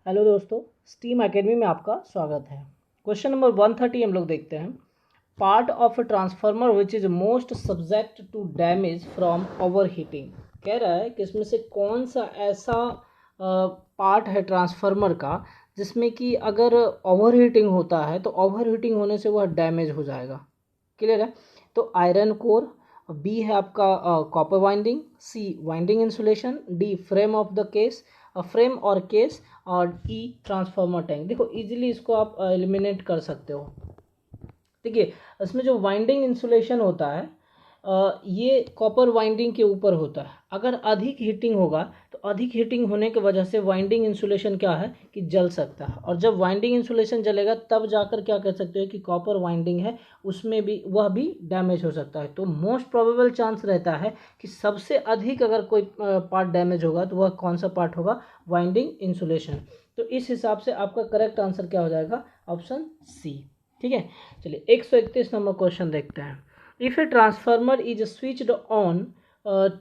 Hello दोस्तों, steam academy में आपका स्वागत है। क्वेश्चन नंबर 130 हम लोग देखते हैं। Part of a transformer which is most subject to damage from overheating. कह रहा है कि इसमें से कौन सा ऐसा पार्ट है ट्रांसफार्मर का जिसमें कि अगर ओवर हीटिंग होता है तो ओवर हीटिंग होने से वह डैमेज हो जाएगा। क्लियर है? तो आयरन कोर, बी है आपका copper winding, C winding insulation, D frame of the case, frame और केस, और ई ट्रांसफार्मर टैंक। देखो इजीली इसको आप एलिमिनेट कर सकते हो। देखिए इसमें जो वाइंडिंग इंसुलेशन होता है ये कॉपर वाइंडिंग के ऊपर होता है। अगर अधिक हीटिंग होगा तो अधिक हीटिंग होने की वजह से वाइंडिंग इंसुलेशन क्या है कि जल सकता है, और जब वाइंडिंग इंसुलेशन जलेगा तब जाकर क्या कह सकते हो कि कॉपर वाइंडिंग है उसमें भी वह भी डैमेज हो सकता है। तो मोस्ट प्रोबेबल चांस रहता है कि सबसे अधिक अगर कोई पार्ट डैमेज होगा तो वह कौन सा पार्ट होगा? Winding insulation. तो इस हिसाब से आपका करेक्ट आंसर क्या हो जाएगा? Option C. ठीक है, चलिए 131 नंबर क्वेश्चन देखते हैं। If a transformer is switched on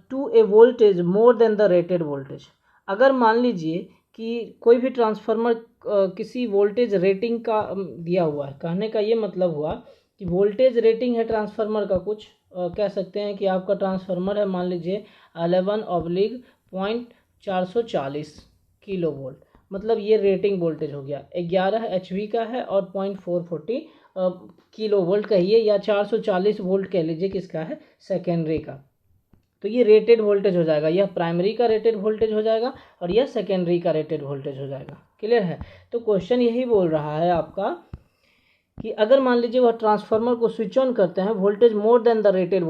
to a voltage more than the rated voltage. अगर मान लीजिए कि कोई भी ट्रांसफार्मर किसी वोल्टेज रेटिंग का दिया हुआ है, कहने का ये मतलब हुआ कि वोल्टेज रेटिंग है ट्रांसफार्मर का कुछ कह सकते हैं कि आपका ट्रांसफार्मर है मान लीजिए 11/.440 किलो वोल्ट, मतलब ये रेटिंग वोल्टेज हो गया। 11 एचवी का है और 0.440 किलो वोल्ट कहिए या 440 वोल्ट कह लीजिए किसका है? सेकेंडरी का। तो ये रेटेड वोल्टेज हो जाएगा, यह प्राइमरी का रेटेड वोल्टेज हो जाएगा और यह सेकेंडरी का रेटेड वोल्टेज हो जाएगा। क्लियर है? तो क्वेश्चन यही बोल रहा है आपका कि अगर मान लीजिए वह ट्रांसफार्मर को स्विच ऑन करते हैं voltage more than the rated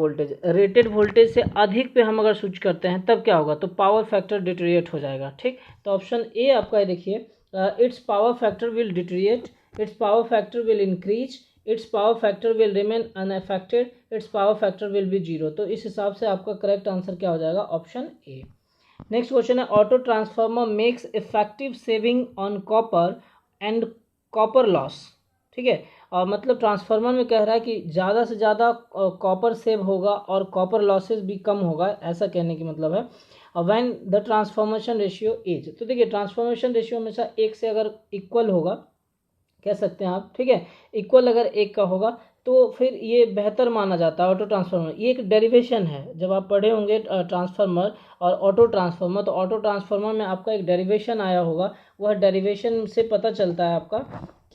voltage से अधिक पे हम अगर स्विच करते हैं तब क्या होगा? तो पावर फैक्टर डिटेरिएट हो जाएगा। ठीक, तो ऑप्शन ए आपका है। देखिए it's power factor will deteriorate, it's power factor will increase, it's power factor will remain unaffected, it's power factor will be zero. तो इस हिसाब से आपका करेक्ट आंसर क्या हो जाएगा? ऑप्शन ए। नेक्स्ट क्वेश्चन है auto transformer makes effective saving on copper and copper loss. ठीक है, और मतलब ट्रांसफार्मर में कह रहा है कि ज़्यादा से ज़्यादा कॉपर सेव होगा और कॉपर लॉसेस भी कम होगा, ऐसा कहने की मतलब है। When the transformation ratio is, तो देखिए ट्रांसफॉर्मेशन रेशियो हमेशा एक से अगर इक्वल होगा कह सकते हैं आप। ठीक है, इक्वल अगर एक का होगा तो फिर ये बेहतर माना जाता है ऑटो ट्रांसफार्मर। ये एक डेरिवेशन है, जब आप पढ़े होंगे ट्रांसफार्मर और ऑटो ट्रांसफार्मर, तो ऑटो ट्रांसफार्मर में आपका एक डेरिवेशन आया होगा। वह डेरिवेशन से पता चलता है आपका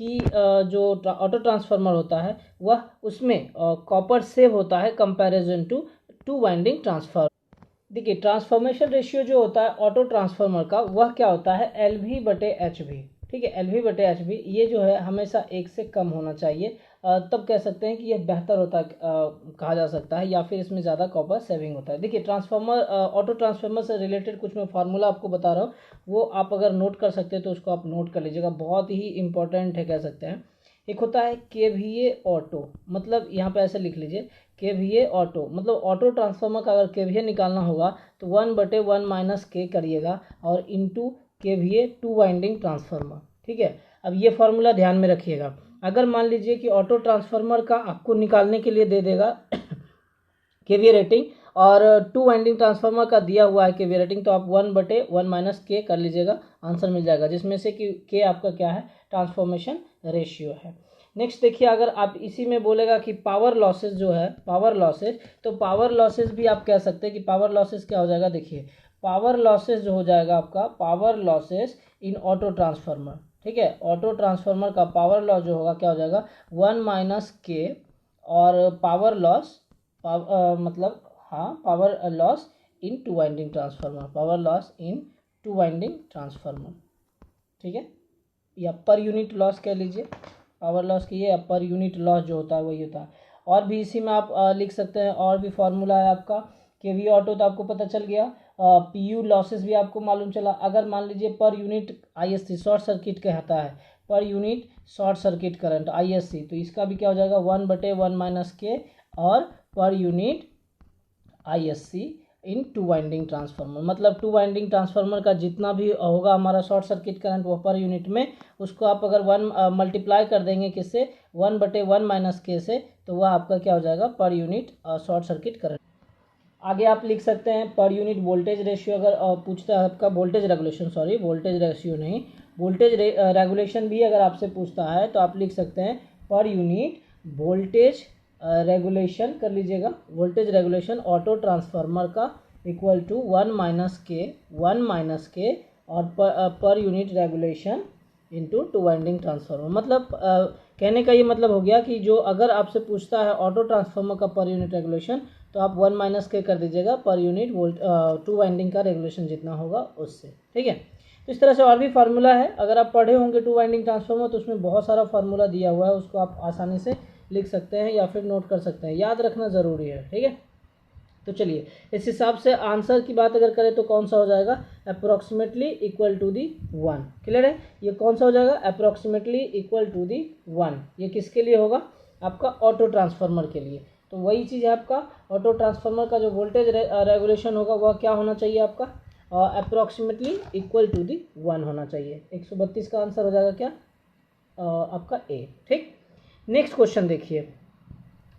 कि जो ऑटो ट्रांसफार्मर होता है वह उसमें कॉपर सेव होता है comparison to two winding transformer. देखिए ट्रांसफॉर्मेशन रेशियो जो होता है ऑटो ट्रांसफार्मर का वह क्या होता है? LV/HV। ठीक है, LV/HV ये जो है हमेशा एक से कम होना चाहिए, तब कह सकते हैं कि यह बेहतर होता कहा जा सकता है, या फिर इसमें ज़्यादा कॉपर सेविंग होता है। देखिए ट्रांसफार्मर ऑटो ट्रांसफार्मर से रिलेटेड कुछ मैं फार्मूला आपको बता रहा हूँ, वो आप अगर नोट कर सकते हैं तो उसको आप नोट कर लीजिएगा, बहुत ही इंपॉर्टेंट है कह सकते हैं। एक होता है KVA ऑटो, मतलब यहाँ पे ऐसे लिख लीजिए KVA ऑटो, मतलब ऑटो ट्रांसफार्मर का अगर KVA निकालना होगा तो 1/1 - K करिएगा और into KVA to winding transformer. ठीक है, अब ये फार्मूला ध्यान में रखिएगा। अगर मान लीजिए कि ऑटो ट्रांसफार्मर का आपको निकालने के लिए दे देगा KVA रेटिंग और टू वाइंडिंग ट्रांसफार्मर का दिया हुआ है KVA रेटिंग, तो आप 1/1 - K कर लीजिएगा, आंसर मिल जाएगा, जिसमें से कि K आपका क्या है? ट्रांसफॉर्मेशन रेशियो है। नेक्स्ट देखिए, अगर आप इसी में बोलेगा कि पावर लॉसेस जो है, पावर लॉसेस, तो पावर लॉसेस भी आप कह सकते हैं कि पावर लॉसेस क्या हो जाएगा? देखिए पावर लॉसेस जो हो जाएगा आपका, power losses in auto transformer. ठीक है, ऑटो ट्रांसफार्मर का पावर लॉस जो होगा क्या हो जाएगा? 1 - K और पावर लॉस मतलब हाँ power loss in to winding transformer, power loss in to winding transformer. ठीक है, या पर यूनिट लॉस कह लीजिए, पावर लॉस की ये पर यूनिट लॉस जो होता है वही होता है। और भी इसी में आप लिख सकते हैं, और भी फार्मूला है आपका KVA ऑटो, तो आपको पता चल गया। PU लॉसेस भी आपको मालूम चला। अगर मान लीजिए per unit ISC short circuit कहता है, per unit short circuit current ISC, तो इसका भी क्या हो जाएगा? 1/1 - K और per unit ISC in to winding transformer, मतलब टू वाइंडिंग ट्रांसफार्मर का जितना भी होगा हमारा शॉर्ट सर्किट करंट वो पर यूनिट में, उसको आप अगर 1 मल्टीप्लाई कर देंगे किससे? 1/1 - K से, तो वह आपका क्या हो जाएगा? Per unit short circuit current. आगे आप लिख सकते हैं पर यूनिट वोल्टेज रेशियो, अगर पूछता है आपका voltage regulation, sorry voltage ratio नहीं, वोल्टेज रेगुलेशन भी अगर आपसे पूछता है तो आप लिख सकते हैं पर यूनिट वोल्टेज रेगुलेशन कर लीजिएगा, वोल्टेज रेगुलेशन ऑटो ट्रांसफार्मर का इक्वल टू 1 माइनस के और per unit regulation into two winding transformer. मतलब कहने का ये मतलब हो गया कि जो अगर आपसे पूछता है ऑटो ट्रांसफार्मर का पर यूनिट रेगुलेशन तो आप 1 माइनस के कर दीजिएगा पर यूनिट टू वाइंडिंग का रेगुलेशन जितना होगा उससे, ठीक है। तो इस तरह से और भी फार्मूला है, अगर आप पढ़े होंगे टू वाइंडिंग ट्रांसफार्मर तो उसमें बहुत सारा फार्मूला दिया हुआ है, उसको आप आसानी से लिख सकते हैं या फिर नोट कर सकते हैं, याद रखना ज़रूरी है, ठीक है। तो चलिए इस हिसाब से आंसर की बात अगर करें तो कौन सा हो जाएगा, approximately equal to the 1। Clear है, ये कौन सा हो जाएगा, अप्रोक्सीमेटली इक्वल टू दी 1। ये किसके लिए होगा, आपका ऑटो ट्रांसफार्मर के लिए। तो वही चीज़ है आपका ऑटो ट्रांसफार्मर का जो वोल्टेज रेगुलेशन होगा वह क्या होना चाहिए आपका, अप्रोक्सीमेटली इक्वल टू दी 1 होना चाहिए। 132 का आंसर हो जाएगा क्या, आपका ए, ठीक। नेक्स्ट क्वेश्चन देखिए,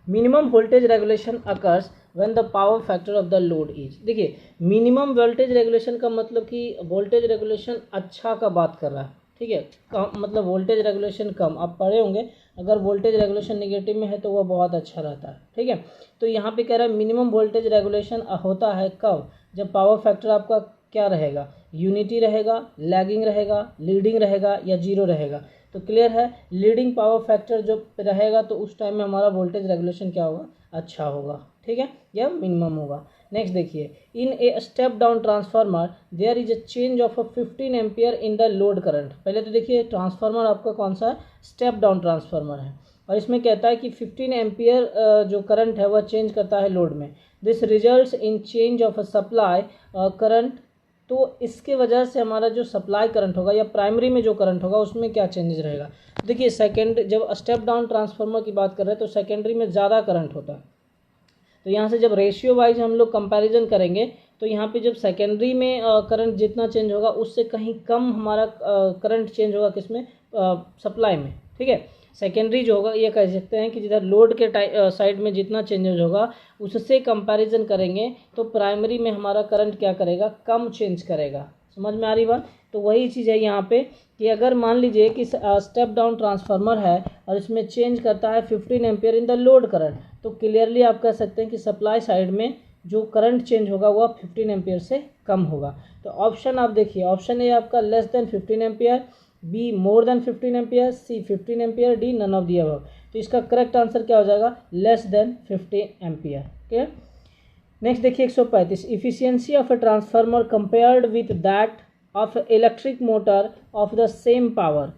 minimum voltage regulation occurs when the power factor of the load is. देखिए मिनिमम वोल्टेज रेगुलेशन का मतलब कि वोल्टेज रेगुलेशन अच्छा का बात कर रहा है, ठीक है। कम मतलब वोल्टेज रेगुलेशन कम, आप पढ़े होंगे अगर वोल्टेज रेगुलेशन नेगेटिव में है तो वह बहुत अच्छा रहता है, ठीक है। तो यहाँ पे कह रहा है मिनिमम वोल्टेज रेगुलेशन होता है कब, जब पावर फैक्टर आपका क्या रहेगा, यूनिटी रहेगा, लैगिंग रहेगा, लीडिंग रहेगा या जीरो रहेगा। तो क्लियर है, लीडिंग पावर फैक्टर जो रहेगा तो उस टाइम में हमारा वोल्टेज रेगुलेशन क्या होगा, अच्छा होगा, ठीक है, या मिनिमम होगा। नेक्स्ट देखिए, in a step down transformer there is a change of 15 ampere in the load current. पहले तो देखिए ट्रांसफार्मर आपका कौन सा है, स्टेप डाउन ट्रांसफार्मर है, और इसमें कहता है कि 15 एम्पियर जो करंट है वह चेंज करता है लोड में। This results in change of supply current. तो इसके वजह से हमारा जो सप्लाई करंट होगा या प्राइमरी में जो करंट होगा उसमें क्या चेंजेस रहेगा। देखिए सेकेंड, जब स्टेप डाउन ट्रांसफार्मर की बात कर रहे हैं तो सेकेंडरी में ज़्यादा करंट होता है, तो यहाँ से जब रेशियो वाइज हम लोग कंपैरिजन करेंगे तो यहाँ पे जब सेकेंडरी में करंट जितना चेंज होगा उससे कहीं कम हमारा करंट चेंज होगा किसमें, सप्लाई में, ठीक है। सेकेंडरी जो होगा ये कह सकते हैं कि जिधर लोड के साइड में जितना चेंजेस होगा उससे कंपैरिजन करेंगे तो प्राइमरी में हमारा करंट क्या करेगा, कम चेंज करेगा। समझ में आ रही बात। तो वही चीज़ है यहाँ पे कि अगर मान लीजिए कि स्टेप डाउन ट्रांसफार्मर है और इसमें चेंज करता है 15 ampere in the load current, तो क्लियरली आप कह सकते हैं कि सप्लाई साइड में जो करंट चेंज होगा वह 15 एम्पियर से कम होगा। तो ऑप्शन आप देखिए, ऑप्शन ए आपका less than 15 ampere, B more than 15 ampere, C 15 ampere, D none of the above. तो इसका करेक्ट आंसर क्या हो जाएगा, लेस देन 15 एम्पियर। ठीक है, नेक्स्ट देखिए 135, efficiency of a transformer compared with that of electric motor of the same power.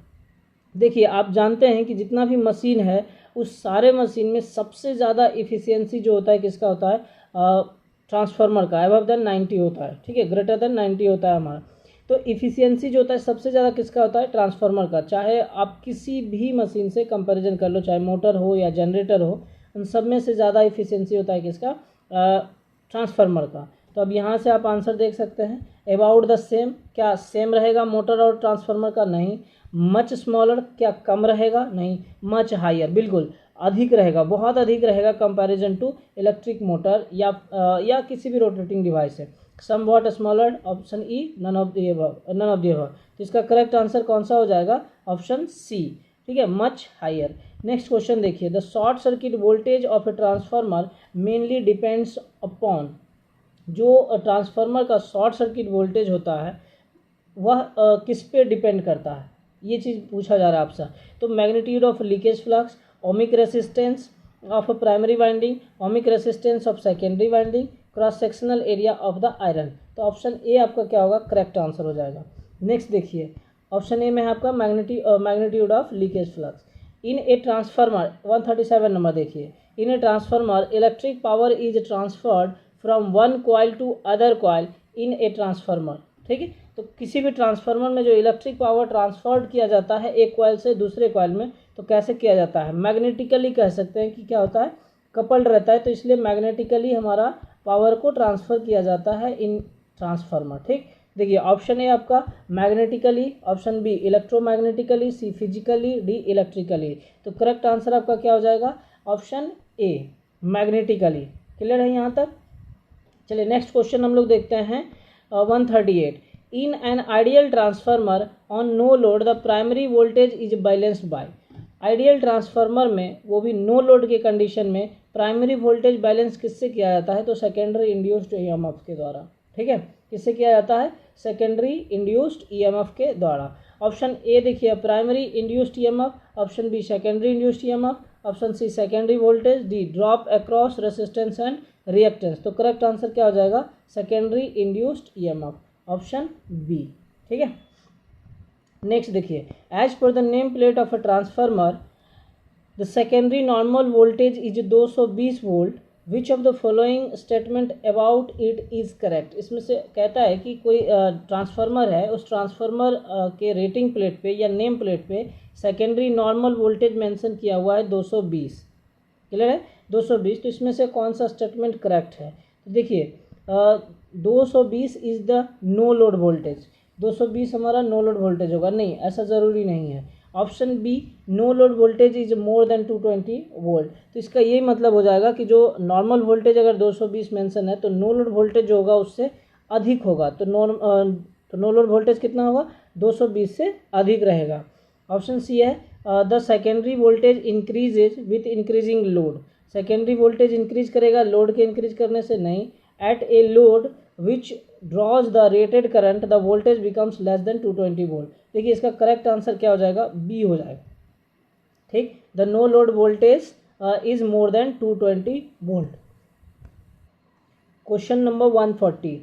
देखिए आप जानते हैं कि जितना भी मशीन है उस सारे मशीन में सबसे ज़्यादा इफिशियंसी जो होता है किसका होता है, ट्रांसफार्मर का, अबव देन 90 होता है, ठीक है, ग्रेटर देन 90 होता है हमारा। तो इफिशियंसी जो होता है सबसे ज़्यादा किसका होता है, ट्रांसफार्मर का। चाहे आप किसी भी मशीन से कंपैरिजन कर लो, चाहे मोटर हो या जनरेटर हो, उन सब में से ज़्यादा इफिशियंसी होता है किसका, ट्रांसफार्मर का। तो अब यहाँ से आप आंसर देख सकते हैं, अबाउट द सेम, क्या सेम रहेगा मोटर और ट्रांसफार्मर का, नहीं। मच स्मॉलर, क्या कम रहेगा, नहीं। मच हायर, बिल्कुल अधिक रहेगा, बहुत अधिक रहेगा कंपैरिजन टू इलेक्ट्रिक मोटर या किसी भी रोटेटिंग डिवाइस है। Somewhat smaller, option E, none of the above. तो इसका करेक्ट आंसर कौन सा हो जाएगा, ऑप्शन सी, ठीक है, मच हायर। नेक्स्ट क्वेश्चन देखिए, the short circuit voltage of a transformer mainly depends upon. जो ट्रांसफार्मर का शॉर्ट सर्किट वोल्टेज होता है वह किस पे डिपेंड करता है, ये चीज़ पूछा जा रहा है आपसे। तो magnitude of leakage flux, ohmic resistance of primary winding, ohmic resistance of secondary winding, cross sectional area of the iron. तो ऑप्शन ए आपका क्या होगा, करेक्ट आंसर हो जाएगा। नेक्स्ट देखिए, ऑप्शन ए में है आपका magnitude of leakage flux. In a transformer 137 number देखिए, in a transformer electric power is transferred from one coil to other coil in a transformer. ठीक है, तो किसी भी ट्रांसफार्मर में जो इलेक्ट्रिक पावर ट्रांसफर्ड किया जाता है एक कॉइल से दूसरे कॉइल में, तो कैसे किया जाता है, मैग्नेटिकली कह सकते हैं कि क्या होता है, कपल्ड रहता है, तो इसलिए मैग्नेटिकली हमारा पावर को ट्रांसफ़र किया जाता है इन ट्रांसफार्मर। ठीक, देखिए ऑप्शन ए आपका मैग्नेटिकली, ऑप्शन बी इलेक्ट्रोमैग्नेटिकली, सी फिजिकली, डी इलेक्ट्रिकली। तो करेक्ट आंसर आपका क्या हो जाएगा, ऑप्शन ए मैग्नेटिकली। क्लियर है यहाँ तक। चलिए नेक्स्ट क्वेश्चन हम लोग देखते हैं 138, in an ideal transformer on no load the primary voltage is balanced by. Ideal transformer में वो भी नो लोड के कंडीशन में प्राइमरी वोल्टेज बैलेंस किससे किया जाता है? तो सेकेंडरी इंड्यूस्ड ईएमएफ के द्वारा। ठीक है, किससे किया जाता है? सेकेंडरी इंड्यूस्ड ईएमएफ के द्वारा। ऑप्शन ए देखिए primary induced EMF, option B secondary induced EMF, option C secondary voltage, D drop across resistance and reactance. तो करेक्ट आंसर क्या हो जाएगा? Secondary induced EMF, option B. ठीक है, नेक्स्ट देखिए, as per the name plate of a transformer the secondary normal voltage is 220 volt, which of the following statement about it is correct. इसमें से कहता है कि कोई ट्रांसफार्मर है, उस ट्रांसफार्मर के रेटिंग प्लेट पे या नेम प्लेट पे सेकेंडरी नॉर्मल वोल्टेज मेंशन किया हुआ है 220। क्लियर है? 220। तो इसमें से कौन सा स्टेटमेंट करेक्ट है? तो देखिए 220 is the no load voltage. 220 हमारा नो लोड वोल्टेज होगा? नहीं, ऐसा ज़रूरी नहीं है। Option B no load voltage is more than 220 volt. तो इसका यही मतलब हो जाएगा कि जो नॉर्मल वोल्टेज अगर 220 मेंशन है तो नो लोड वोल्टेज जो होगा उससे अधिक होगा। तो नो लोड वोल्टेज कितना होगा? 220 से अधिक रहेगा। ऑप्शन सी है the secondary voltage increases with increasing load. Secondary voltage increase करेगा लोड के इंक्रीज करने से? नहीं। At a load which draws the rated current the voltage becomes less than 220 volt. देखिए इसका करेक्ट आंसर क्या हो जाएगा? बी हो जाएगा। ठीक, the no load voltage is more than 220 volt. Question number 140,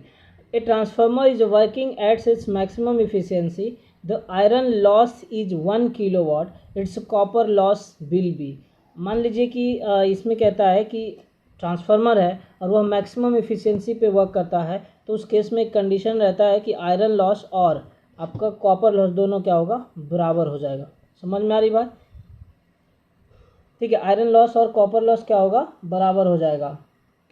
a transformer is working at its maximum efficiency, the iron loss is 1 kilowatt, its copper loss will be. मान लीजिए कि इसमें कहता है कि ट्रांसफार्मर है और वह मैक्सिमम इफिशियंसी पे वर्क करता है, तो उस केस में एक कंडीशन रहता है कि आयरन लॉस और आपका कॉपर लॉस दोनों क्या होगा? बराबर हो जाएगा। समझ में आ रही बात? ठीक है, आयरन लॉस और कॉपर लॉस क्या होगा? बराबर हो जाएगा।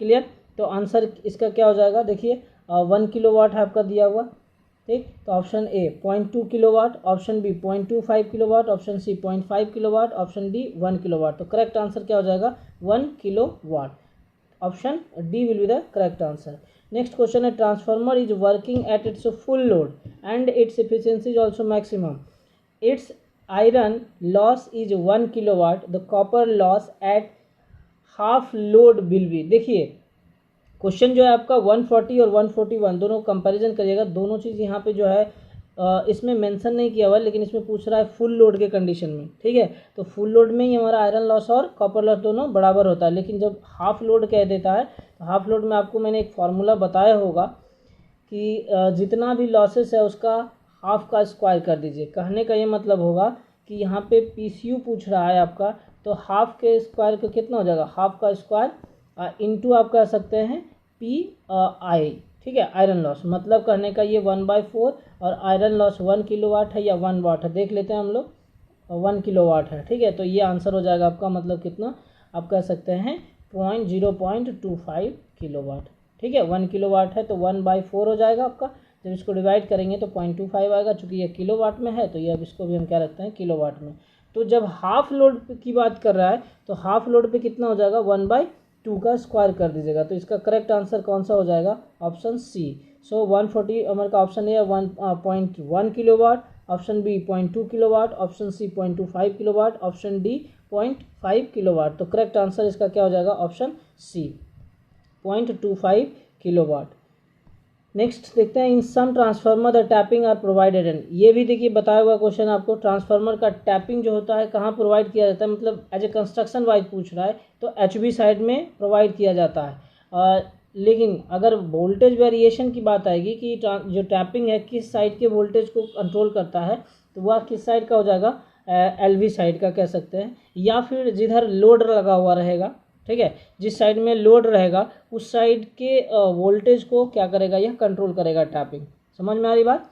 क्लियर? तो आंसर इसका क्या हो जाएगा? देखिए 1 किलोवाट है आपका दिया हुआ। ठीक, तो option A 0.2 kilowatt, option B 0.25 kilowatt, option C 0.5 kilowatt, option D 1 kilowatt. तो करेक्ट आंसर क्या हो जाएगा? 1 kilowatt. Option D will be the correct answer. Next question है, transformer is working at its full load and its efficiency is also maximum, its iron loss is 1 kilowatt, the copper loss at half load will be. देखिए question जो है आपका 140 और 141 दोनों comparison करिएगा। दोनों चीज़ यहाँ पे जो है इसमें मेंशन नहीं किया हुआ है, लेकिन इसमें पूछ रहा है फुल लोड के कंडीशन में। ठीक है, तो फुल लोड में ही हमारा आयरन लॉस और कॉपर लॉस दोनों बराबर होता है, लेकिन जब हाफ लोड कह देता है तो हाफ लोड में आपको मैंने एक फार्मूला बताया होगा कि जितना भी लॉसेस है उसका हाफ का स्क्वायर कर दीजिए। कहने का ये मतलब होगा कि यहाँ पे PCU पूछ रहा है आपका, तो हाफ के स्क्वायर का कितना हो जाएगा? हाफ का स्क्वायर इंटू आप कह सकते हैं PI। ठीक है, आयरन लॉस मतलब कहने का ये 1/4 और आयरन लॉस 1 किलोवाट है या 1 वाट है, देख लेते हैं हम लोग। 1 किलोवाट है। ठीक है, तो ये आंसर हो जाएगा आपका, मतलब कितना आप कह सकते हैं 0.25 किलोवाट। ठीक है, 1 किलोवाट है तो 1/4 हो जाएगा आपका। जब इसको डिवाइड करेंगे तो 0.25 आएगा। चूँकि ये किलोवाट में है तो ये अब इसको भी हम क्या रखते हैं? किलोवाट में। तो जब हाफ लोड की बात कर रहा है तो हाफ लोड पे कितना हो जाएगा? 1/2 का स्क्वायर कर दीजिएगा। तो इसका करेक्ट आंसर कौन सा हो जाएगा? ऑप्शन सी। सो 140 हमारे का option A 1.1 kilowatt, option B 0.2 kilowatt, option C 0.25 kilowatt, option D 0.5 kilowatt. तो करेक्ट आंसर इसका क्या हो जाएगा? Option C 0.25 kilowatt. नेक्स्ट देखते हैं, in some transformer the tapping are provided in. ये भी देखिए बताया हुआ क्वेश्चन आपको, ट्रांसफार्मर का टैपिंग जो होता है कहाँ प्रोवाइड किया जाता है, मतलब एज ए कंस्ट्रक्शन वाइज पूछ रहा है तो HV साइड में प्रोवाइड किया जाता है। लेकिन अगर वोल्टेज वेरिएशन की बात आएगी कि जो टैपिंग है किस साइड के वोल्टेज को कंट्रोल करता है, तो वह किस साइड का हो जाएगा? LV साइड का कह सकते हैं, या फिर जिधर लोड लगा हुआ रहेगा। ठीक है, जिस साइड में लोड रहेगा उस साइड के वोल्टेज को क्या करेगा? यह कंट्रोल करेगा टैपिंग। समझ में आ रही बात?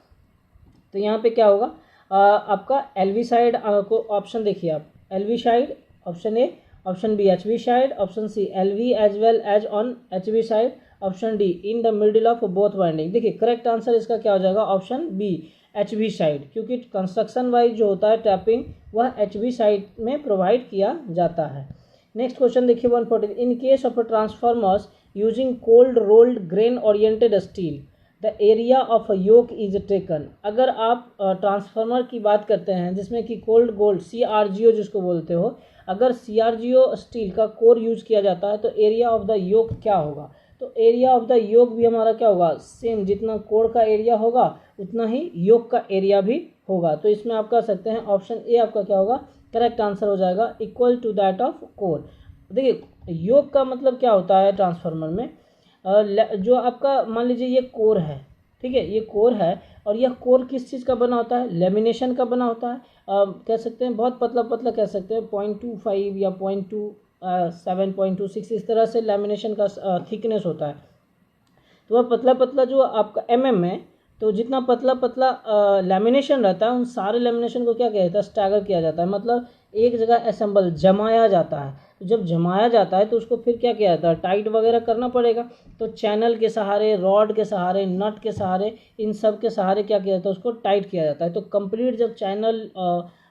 तो यहाँ पे क्या होगा आपका? LV साइड को ऑप्शन देखिए आप, LV side option A, option B HV side, option C LV as well as on HV side, option D in the middle of both winding. देखिए करेक्ट आंसर इसका क्या हो जाएगा? ऑप्शन बी HV साइड, क्योंकि construction wise जो होता है tapping वह HV साइड में प्रोवाइड किया जाता है। नेक्स्ट क्वेश्चन देखिए 140, in case of transformers using cold rolled grain oriented steel the area of a yoke is taken. अगर आप ट्रांसफार्मर की बात करते हैं जिसमें कि कोल्ड गोल्ड CRGO जिसको बोलते हो, अगर CRGO स्टील का कोर यूज किया जाता है तो एरिया ऑफ द योक क्या होगा? तो एरिया ऑफ द योक भी हमारा क्या होगा? सेम, जितना कोर का एरिया होगा उतना ही योक का एरिया भी होगा। तो इसमें आप कह सकते हैं ऑप्शन ए आपका क्या होगा? करेक्ट आंसर हो जाएगा, equal to that of core. देखिए योक का मतलब क्या होता है ट्रांसफार्मर में, जो आपका मान लीजिए ये कोर है, ठीक है, ये कोर है और यह कोर किस चीज़ का बना होता है? लेमिनेशन का बना होता है। कह सकते हैं बहुत पतला पतला, कह सकते हैं 0.25 या 0.27, 0.26 इस तरह से लेमिनेशन का थिकनेस होता है। तो वह पतला पतला जो आपका है, तो जितना पतला पतला लेमिनेशन रहता है उन सारे लेमिनेशन को क्या किया जाता है? स्टैगर किया जाता है, मतलब एक जगह असेंबल जमाया जाता है। तो जब जमाया जाता है तो उसको फिर क्या किया जाता है? टाइट वगैरह करना पड़ेगा। तो चैनल के सहारे, रॉड के सहारे, नट के सहारे, इन सब के सहारे क्या किया जाता है? उसको टाइट किया जाता है। तो कंप्लीट जब चैनल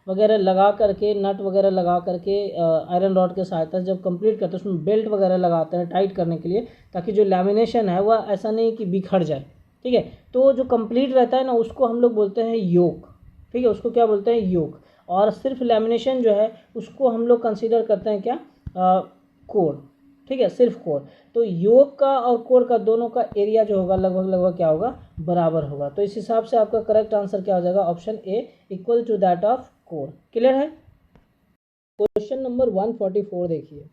वगैरह लगा करके, नट वगैरह लगा करके, आयरन रॉड के सहायता से जब कंप्लीट करते हैं उसमें बेल्ट वगैरह लगाते हैं टाइट करने के लिए, ताकि जो लैमिनेशन है वह ऐसा नहीं कि बिखर जाए, ठीक है। तो जो कंप्लीट रहता है ना उसको हम लोग बोलते हैं योक, ठीक है, उसको क्या बोलते हैं? योक। और सिर्फ लैमिनेशन जो है उसको हम लोग कंसीडर करते हैं क्या? कोर, ठीक है, सिर्फ कोर। तो योक का और कोर का दोनों का एरिया जो होगा लगभग लगभग क्या होगा? बराबर होगा। तो इस हिसाब से आपका करेक्ट आंसर क्या हो जाएगा? Option A, equal to that of core. Clear है? क्वेश्चन नंबर 144 देखिए,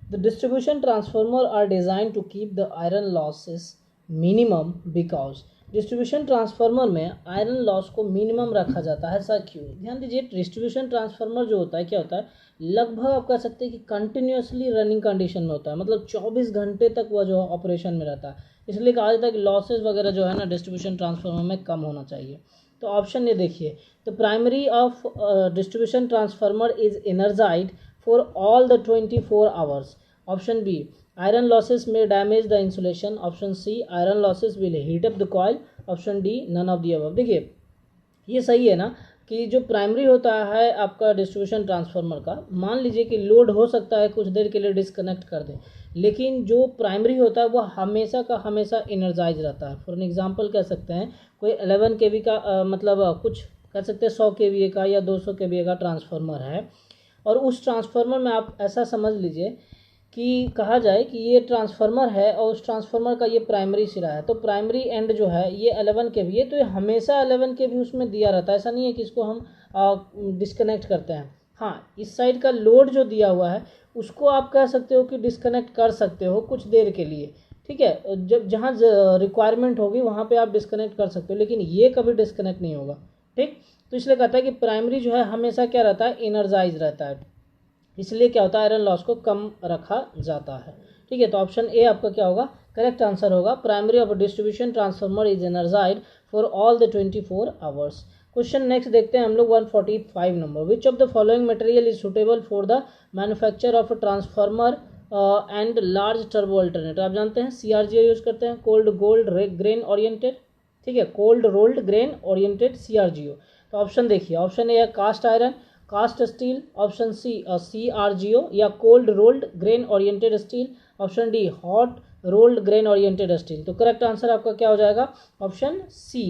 the distribution transformer are design to keep the iron losses minimum because. Distribution transformer में आयरन लॉस को मिनिमम रखा जाता है, ऐसा क्यों? ध्यान दीजिए, डिस्ट्रीब्यूशन ट्रांसफार्मर जो होता है क्या होता है? लगभग आप कह सकते हैं कि कंटिन्यूसली रनिंग कंडीशन में होता है, मतलब 24 घंटे तक वह जो ऑपरेशन में रहता है। इसलिए कहा जाता है कि लॉसेज वगैरह जो है ना डिस्ट्रीब्यूशन ट्रांसफार्मर में कम होना चाहिए। तो ऑप्शन ये देखिए, the primary of distribution transformer is energised for all the 24 hours. Option B, iron losses may damage the insulation. Option C, iron losses will heat up the coil. Option D, none of the above। देखिए ये सही है ना कि जो primary होता है आपका डिस्ट्रीब्यूशन ट्रांसफार्मर का, मान लीजिए कि लोड हो सकता है कुछ देर के लिए डिस्कनेक्ट कर दे, लेकिन जो प्राइमरी होता है वह हमेशा का हमेशा एनर्जाइज रहता है। फॉर एन एग्जांपल कह सकते हैं कोई 11 kV का मतलब कुछ कह सकते हैं 100 kVA का या 200 kVA का ट्रांसफार्मर है, और उस ट्रांसफार्मर में आप ऐसा समझ लीजिए कि कहा जाए कि ये ट्रांसफार्मर है और उस ट्रांसफार्मर का ये प्राइमरी सिरा है। तो प्राइमरी एंड जो है ये 11 kV है, तो ये हमेशा 11 kV उसमें दिया रहता है। ऐसा नहीं है कि इसको हम डिस्कनेक्ट करते हैं। हाँ, इस साइड का लोड जो दिया हुआ है उसको आप कह सकते हो कि डिस्कनेक्ट कर सकते हो कुछ देर के लिए, ठीक है, जब जहाँ रिक्वायरमेंट होगी वहाँ पे आप डिस्कनेक्ट कर सकते हो, लेकिन ये कभी डिस्कनेक्ट नहीं होगा, ठीक। तो इसलिए कहता है कि प्राइमरी जो है हमेशा क्या रहता है? एनर्जाइज रहता है। इसलिए क्या होता है? आयरन लॉस को कम रखा जाता है, ठीक है। तो ऑप्शन ए आपका क्या होगा? करेक्ट आंसर होगा, primary of distribution transformer is energised for all the 24 hours. Question next देखते हैं हम लोग 145 number, which of the following material is suitable for the manufacture of transformer and large turbo alternator. आप जानते हैं CRGO use करते हैं, cold gold grain oriented, ठीक है, cold rolled grain oriented CRGO। तो ऑप्शन देखिए, ऑप्शन ए है cast iron, cast steel, option C CRGO या cold rolled grain oriented steel, option D hot rolled grain oriented steel. तो correct answer आपका क्या हो जाएगा? Option C,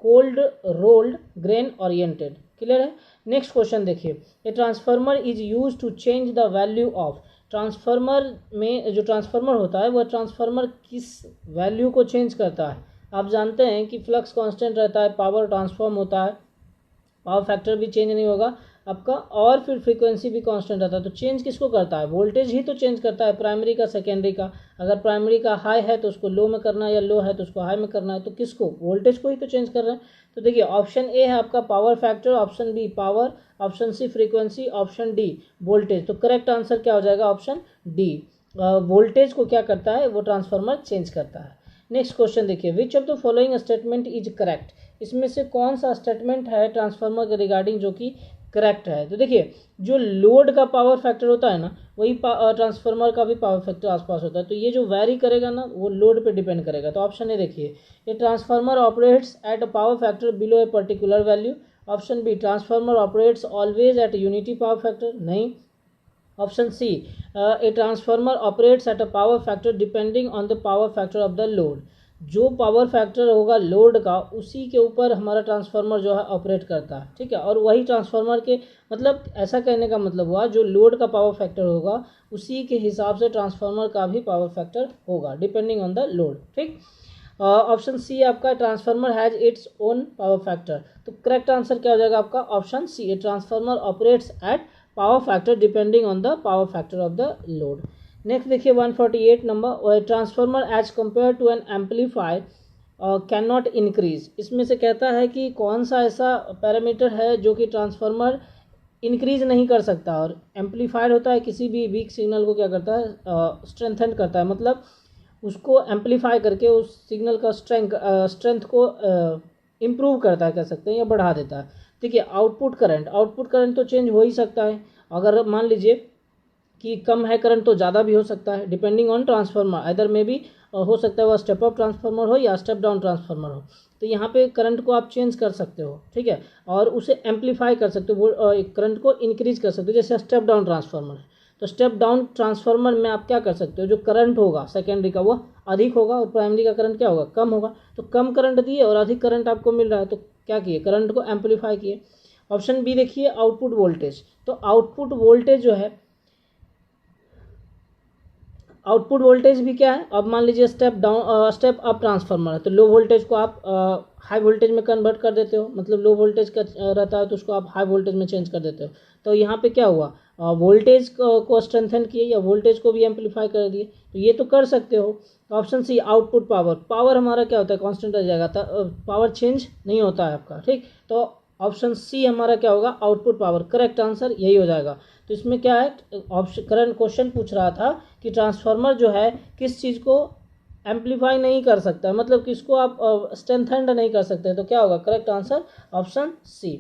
cold rolled grain oriented. Clear है? Next question देखिए, a transformer is use to change the value of. Transformer में जो transformer होता है वह ट्रांसफार्मर किस वैल्यू को चेंज करता है? आप जानते हैं कि फ्लक्स कांस्टेंट रहता है, पावर ट्रांसफॉर्म होता है, पावर फैक्टर भी चेंज नहीं होगा आपका, और फिर फ्रीक्वेंसी भी कांस्टेंट रहता है। तो चेंज किसको करता है? वोल्टेज ही तो चेंज करता है, प्राइमरी का सेकेंडरी का। अगर प्राइमरी का हाई है तो उसको लो में करना है, या लो है तो उसको हाई में करना है, तो किसको? वोल्टेज को ही तो चेंज कर रहे हैं। तो देखिए ऑप्शन ए है आपका power factor, option B power, option C frequency, option D voltage. तो करेक्ट आंसर क्या हो जाएगा? ऑप्शन डी, वोल्टेज को क्या करता है? वो ट्रांसफार्मर चेंज करता है। नेक्स्ट क्वेश्चन देखिए, विच of the following statement is correct. इसमें से कौन सा स्टेटमेंट है ट्रांसफार्मर के रिगार्डिंग जो कि करेक्ट है? तो देखिए जो लोड का पावर फैक्टर होता है ना, वही ट्रांसफार्मर का भी पावर फैक्टर आसपास होता है। तो ये जो वैरी करेगा ना वो लोड पे डिपेंड करेगा। तो ऑप्शन ए देखिए, ये transformer operates at a power factor below a particular value. Option B, transformer operates always at unity power factor. नहीं। Option C, a transformer operates at a power factor depending on the power factor of the load. जो power factor होगा load का उसी के ऊपर हमारा transformer जो है ऑपरेट करता है, ठीक है। और वही ट्रांसफार्मर के मतलब ऐसा कहने का मतलब हुआ जो लोड का पावर फैक्टर होगा उसी के हिसाब से ट्रांसफार्मर का भी पावर फैक्टर होगा डिपेंडिंग ऑन द लोड, ठीक। ऑप्शन सी आपका transformer has its own power factor. तो करेक्ट आंसर क्या हो जाएगा आपका option C, a transformer operates at power factor depending on the power factor of the load. Next देखिए 148 number, transformer as compare to an amplifier can not increase. इसमें से कहता है कि कौन सा ऐसा पैरामीटर है जो कि ट्रांसफार्मर इंक्रीज नहीं कर सकता। और एम्पलीफायर होता है किसी भी वीक सिग्नल को क्या करता है, स्ट्रेंथन करता है, मतलब उसको एम्पलीफाई करके उस सिग्नल का स्ट्रेंथ को इम्प्रूव करता है कह सकते हैं, या बढ़ा देता है। देखिए आउटपुट करंट तो चेंज हो ही सकता है। अगर मान लीजिए कि कम है करंट तो ज़्यादा भी हो सकता है डिपेंडिंग ऑन ट्रांसफार्मर, इधर में भी हो सकता है वह स्टेप अप ट्रांसफार्मर हो या स्टेप डाउन ट्रांसफार्मर हो। तो यहाँ पे करंट को आप चेंज कर सकते हो, ठीक है, और उसे एम्पलीफाई कर सकते हो, करंट को इंक्रीज कर सकते हो, जैसे स्टेप डाउन ट्रांसफार्मर है। तो स्टेप डाउन ट्रांसफार्मर में आप क्या कर सकते हो, जो करंट होगा सेकेंडरी का वो अधिक होगा और प्राइमरी का करंट क्या होगा, कम होगा। तो कम करंट दिए और अधिक करंट आपको मिल रहा है तो क्या किए, करंट को एम्पलीफाई किए। ऑप्शन बी देखिए आउटपुट वोल्टेज। तो आउटपुट वोल्टेज जो है, आउटपुट वोल्टेज भी क्या है, अब मान लीजिए स्टेप अप ट्रांसफार्मर है तो लो वोल्टेज को आप हाई वोल्टेज में कन्वर्ट कर देते हो, मतलब लो वोल्टेज का रहता है तो उसको आप हाई वोल्टेज में चेंज कर देते हो। तो यहाँ पे क्या हुआ, वोल्टेज को स्ट्रेंथन किए या वोल्टेज को भी एम्पलीफाई कर दिए, तो ये तो कर सकते हो। ऑप्शन सी आउटपुट पावर हमारा क्या होता है, कांस्टेंट रह जाएगा, पावर चेंज नहीं होता है आपका, ठीक। तो ऑप्शन सी हमारा क्या होगा, आउटपुट पावर, करेक्ट आंसर यही हो जाएगा। तो इसमें क्या है, ऑप्शन करंट क्वेश्चन पूछ रहा था कि ट्रांसफार्मर जो है किस चीज़ को एम्पलीफाई नहीं कर सकता, मतलब किसको आप स्ट्रेंथेंड नहीं कर सकते, तो क्या होगा, correct answer option C.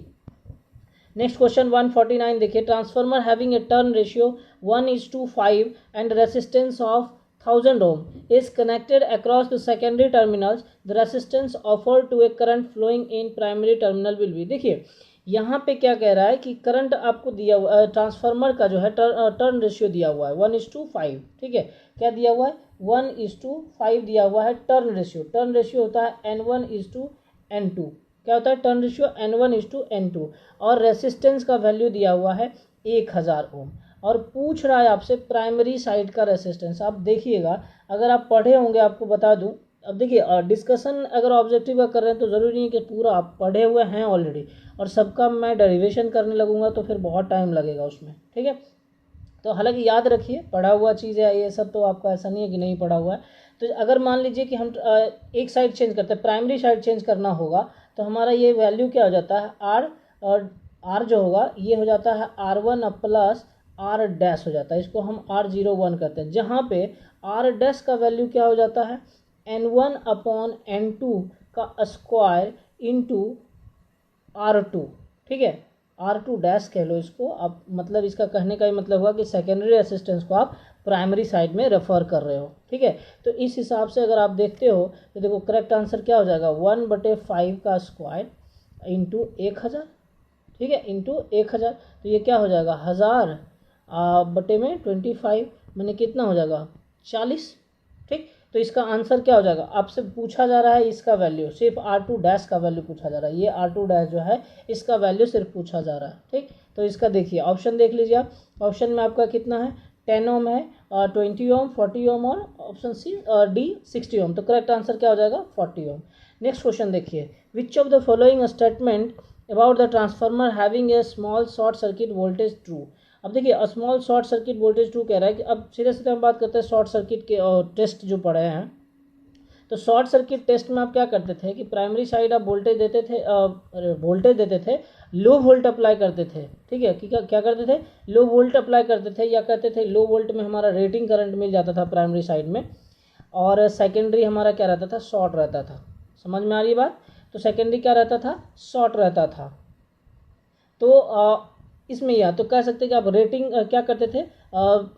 Next question 149 देखिए, transformer having a turn ratio 1:5 and resistance of 1000 ohm is connected across the secondary terminals. The resistance offered to a current flowing in primary terminal will be। देखिए यहाँ पे क्या कह रहा है कि current आपको दिया हुआ, ट्रांसफार्मर का जो है टर्न रेशियो दिया हुआ है 1:5, ठीक है, क्या दिया हुआ है 1:5 दिया हुआ है टर्न रेशियो। टर्न रेशियो होता है N1:N2, क्या होता है टर्न रेशियो N1:N2, और रेसिस्टेंस का वैल्यू दिया हुआ है 1000 ओम। और पूछ रहा है आपसे प्राइमरी साइड का रेसिस्टेंस। आप देखिएगा अगर आप पढ़े होंगे, आपको बता दूं, अब देखिए डिस्कशन अगर ऑब्जेक्टिव का कर रहे हैं तो ज़रूरी नहीं कि पूरा आप पढ़े हुए हैं ऑलरेडी, और सबका मैं डेरिवेशन करने लगूंगा तो फिर बहुत टाइम लगेगा उसमें, ठीक है। तो हालांकि याद रखिए पढ़ा हुआ चीज़ है ये सब, तो आपका ऐसा नहीं है कि नहीं पढ़ा हुआ है। तो अगर मान लीजिए कि हम एक साइड चेंज करते हैं, प्राइमरी साइड चेंज करना होगा, तो हमारा ये वैल्यू क्या हो जाता है, आर, और आर जो होगा ये हो जाता है R1 प्लस आर डैश हो जाता है, इसको हम R01 करते हैं, जहाँ पे आर डैश का वैल्यू क्या हो जाता है N1/N2 का स्क्वायर इंटू R2, ठीक है, R2 डैश कह लो इसको आप, मतलब इसका कहने का ही मतलब हुआ कि सेकेंडरी रेसिस्टेंस को आप प्राइमरी साइड में रेफर कर रहे हो, ठीक है। तो इस हिसाब से अगर आप देखते हो तो देखो करेक्ट आंसर क्या हो जाएगा 1/5 का स्क्वायर इंटू 1000, ठीक है, इंटू 1000। तो ये क्या हो जाएगा 1000 बटे में 25 मैंने कितना हो जाएगा 40, ठीक। तो इसका आंसर क्या हो जाएगा, आपसे पूछा जा रहा है इसका वैल्यू, सिर्फ R2 डैश का वैल्यू पूछा जा रहा है, ये R2 डैश जो है इसका वैल्यू सिर्फ पूछा जा रहा है, ठीक। तो इसका देखिए ऑप्शन देख लीजिए आप, ऑप्शन में आपका कितना है 10 ओम है, 20 ओम, 40 ओम, और ऑप्शन सी डी 60 ओम। तो करेक्ट आंसर क्या हो जाएगा 40 ओम। नेक्स्ट क्वेश्चन देखिए, विच of the following statement about the transformer having A small short circuit voltage true. अब देखिए small short circuit voltage true कह रहा है कि अब सीधे सीधे हम बात करते हैं शॉर्ट सर्किट के टेस्ट जो पढ़े हैं। तो शॉर्ट सर्किट टेस्ट में आप क्या करते थे कि प्राइमरी साइड आप वोल्टेज देते थे, लो वोल्ट अप्लाई करते थे, ठीक है, कि क्या करते थे लो वोल्ट अप्लाई करते थे, या कहते थे लो वोल्ट में हमारा रेटिंग करंट मिल जाता था प्राइमरी साइड में, और सेकेंडरी हमारा क्या रहता था शॉर्ट रहता था। समझ में आ रही है बात, तो सेकेंडरी क्या रहता था शॉर्ट रहता था। तो इसमें या तो कह सकते हैं कि आप रेटिंग क्या करते थे,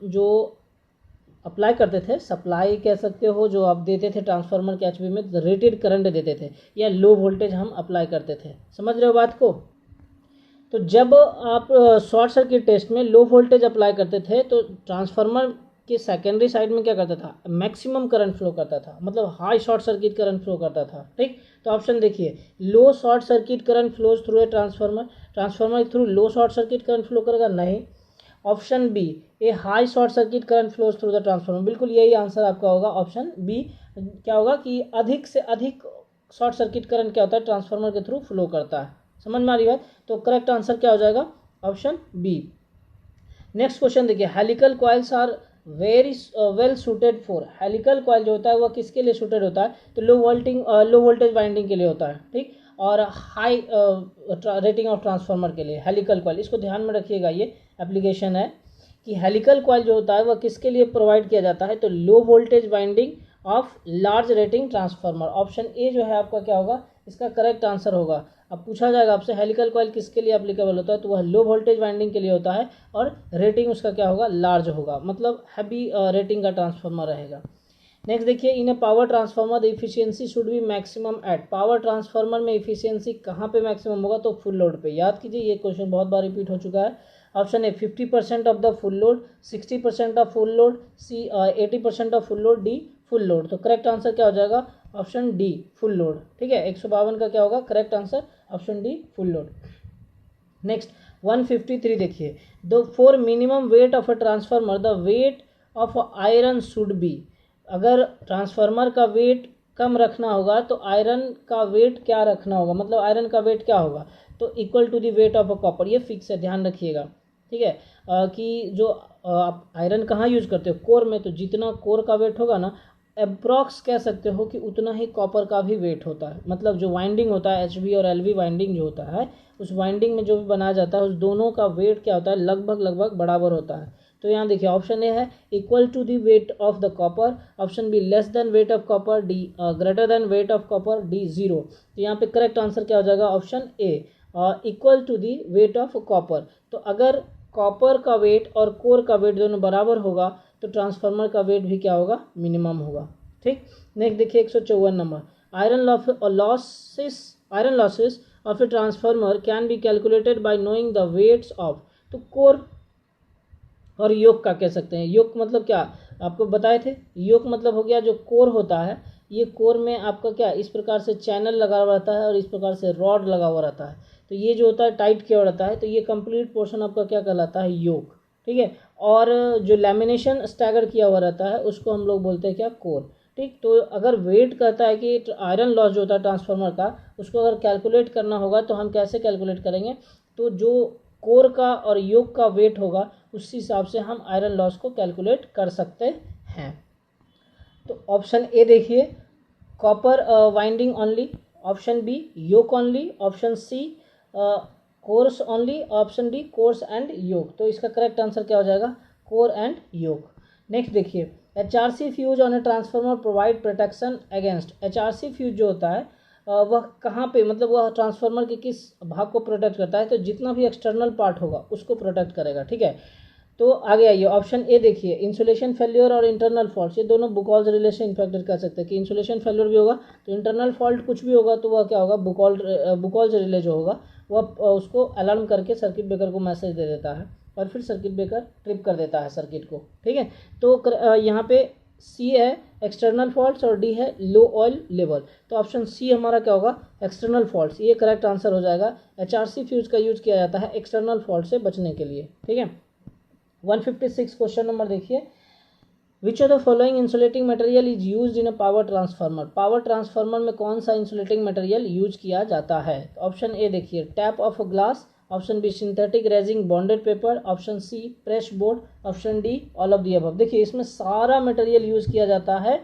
जो अप्लाई करते थे, सप्लाई कह सकते हो, जो आप देते थे ट्रांसफार्मर के एचवी में रेटेड करंट देते थे, या लो वोल्टेज हम अप्लाई करते थे। समझ रहे हो बात को। तो जब आप शॉर्ट सर्किट टेस्ट में लो वोल्टेज अप्लाई करते थे तो ट्रांसफार्मर कि सेकेंडरी साइड में क्या करता था, मैक्सिमम करंट फ्लो करता था, मतलब high short circuit current flow करता था। ठीक, तो ऑप्शन देखिए, low short circuit current flows through a transformer, transformer के थ्रू low short circuit current flow करेगा, नहीं। Option B, a high short circuit current flows through the transformer, बिल्कुल यही आंसर आपका होगा, ऑप्शन बी। क्या होगा कि अधिक से अधिक शॉर्ट सर्किट करंट क्या होता है, ट्रांसफार्मर के थ्रू फ्लो करता है। समझ में आ रही बात? तो करेक्ट आंसर क्या हो जाएगा, ऑप्शन बी। नेक्स्ट क्वेश्चन देखिए, helical coils are very well suited for, helical coil जो होता है वह किसके लिए सूटेड होता है, तो लो वोल्टेज वाइंडिंग के लिए होता है। ठीक, और हाई रेटिंग ऑफ ट्रांसफार्मर के लिए हेलिकल कॉइल, इसको ध्यान में रखिएगा, ये एप्लीकेशन है कि हेलिकल कॉइल जो होता है वह किसके लिए प्रोवाइड किया जाता है, तो low voltage winding of large rating transformer. Option A जो है आपका क्या होगा, इसका करेक्ट आंसर होगा। अब पूछा जाएगा आपसे हेलिकल कॉइल किसके लिए एप्लीकेबल होता है, तो वह लो वोल्टेज वाइंडिंग के लिए होता है और रेटिंग उसका क्या होगा, लार्ज होगा, मतलब हैवी रेटिंग का ट्रांसफार्मर रहेगा। नेक्स्ट देखिए, in a power transformer the efficiency should be maximum at, power transformer में इफिशियंसी कहाँ पे मैक्सिमम होगा, तो फुल लोड पे। याद कीजिए, ये क्वेश्चन बहुत बार रिपीट हो चुका है। Option A 50% of the full load, 60% of full load, C 80% of full load, D full load. तो करेक्ट आंसर क्या हो जाएगा, ऑप्शन डी फुल लोड। ठीक है, 152 का क्या होगा correct answer, option D full load. Next 153 देखिए, the for minimum weight of a transformer the weight of iron should be, अगर ट्रांसफार्मर का वेट कम रखना होगा तो आयरन का वेट क्या रखना होगा, मतलब आयरन का वेट क्या होगा, तो equal to the weight of a copper. ये फिक्स है, ध्यान रखिएगा। ठीक है, कि जो आप आयरन कहाँ यूज करते हो, कोर में, तो जितना कोर का वेट होगा ना, अप्रॉक्स कह सकते हो कि उतना ही कॉपर का भी वेट होता है। मतलब जो वाइंडिंग होता है एच और एल वाइंडिंग जो होता है, उस वाइंडिंग में जो भी बनाया जाता है उस दोनों का वेट क्या होता है, लगभग बराबर होता है। तो यहाँ देखिए ऑप्शन ए है equal to the weight of the copper, option B less than weight of copper, D greater than weight of copper, D zero. तो यहाँ पे करेक्ट आंसर क्या हो जाएगा, option A equal to the weight of copper. तो अगर copper का wait और कोर का वेट दोनों बराबर होगा तो ट्रांसफार्मर का वेट भी क्या होगा, मिनिमम होगा। ठीक, नेक्स्ट देखिए 154 number, iron losses of a transformer can be calculated by knowing the weights of, तो कोर और योक का कह सकते हैं। योक मतलब क्या, आपको बताए थे, योक मतलब हो गया जो कोर होता है, ये कोर में आपका क्या इस प्रकार से चैनल लगा हुआ रहता है और इस प्रकार से रॉड लगा हुआ रहता है, तो ये जो होता है टाइट किया हुआ रहता है, तो ये कंप्लीट पोर्शन आपका क्या कहलाता है, योक। ठीक है, और जो लैमिनेशन स्टैगर किया हुआ रहता है उसको हम लोग बोलते हैं क्या, कोर। ठीक, तो अगर वेट कहता है कि आयरन लॉस जो होता है ट्रांसफार्मर का, उसको अगर कैलकुलेट करना होगा तो हम कैसे कैलकुलेट करेंगे, तो जो कोर का और योक का वेट होगा उस हिसाब से हम आयरन लॉस को कैलकुलेट कर सकते हैं। तो ऑप्शन ए देखिए, copper winding only, option B yoke only, option C cores only, option D cores and yoke. तो इसका करेक्ट आंसर क्या हो जाएगा, कोर एंड योक। नेक्स्ट देखिए, HRC fuse on a transformer provide protection against, HRC fuse जो होता है वह कहाँ पे, मतलब वह ट्रांसफार्मर के किस भाग को प्रोटेक्ट करता है, तो जितना भी एक्सटर्नल पार्ट होगा उसको प्रोटेक्ट करेगा। ठीक है, तो आगे आइए, ऑप्शन ए देखिए, इंसुलेशन फेल्योर और इंटरनल फॉल्ट, ये दोनों बुकॉल्स रिले से इन्फेक्टेड कर सकते हैं कि इंसुलेशन फेल्योर भी होगा तो इंटरनल फॉल्ट कुछ भी होगा तो वह क्या होगा, बुकॉल्स रिले जो होगा वह उसको अलार्म करके सर्किट ब्रेकर को मैसेज दे देता है और फिर सर्किट ब्रेकर ट्रिप कर देता है सर्किट को। ठीक है, तो यहाँ पे सी है एक्सटर्नल फॉल्ट्स और डी है लो ऑयल लेवल, तो ऑप्शन सी हमारा क्या होगा, एक्सटर्नल फॉल्ट्स, ये करेक्ट आंसर हो जाएगा। HRC फ्यूज का यूज किया जाता है एक्सटर्नल फॉल्ट से बचने के लिए। ठीक है, 156 क्वेश्चन नंबर देखिए, विच of the following insulating material is used in a power transformer, power transformer में कौन सा इंसुलेटिंग मटेरियल यूज किया जाता है। ऑप्शन ए देखिए tap of glass, option B synthetic resin bonded paper, option C press board, option D all of the above. देखिए इसमें सारा मटेरियल यूज किया जाता है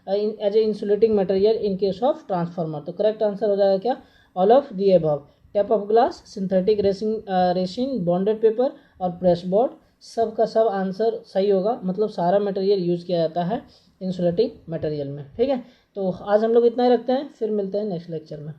as a insulating material in case of transformer. तो correct answer हो जाएगा क्या, all of the above, tap of glass, synthetic resin, bonded paper और प्रेस बोर्ड, सब का सब आंसर सही होगा, मतलब सारा मटेरियल यूज किया जाता है इंसुलेटिंग मटेरियल में। ठीक है, तो आज हम लोग इतना ही रखते हैं, फिर मिलते हैं नेक्स्ट लेक्चर में।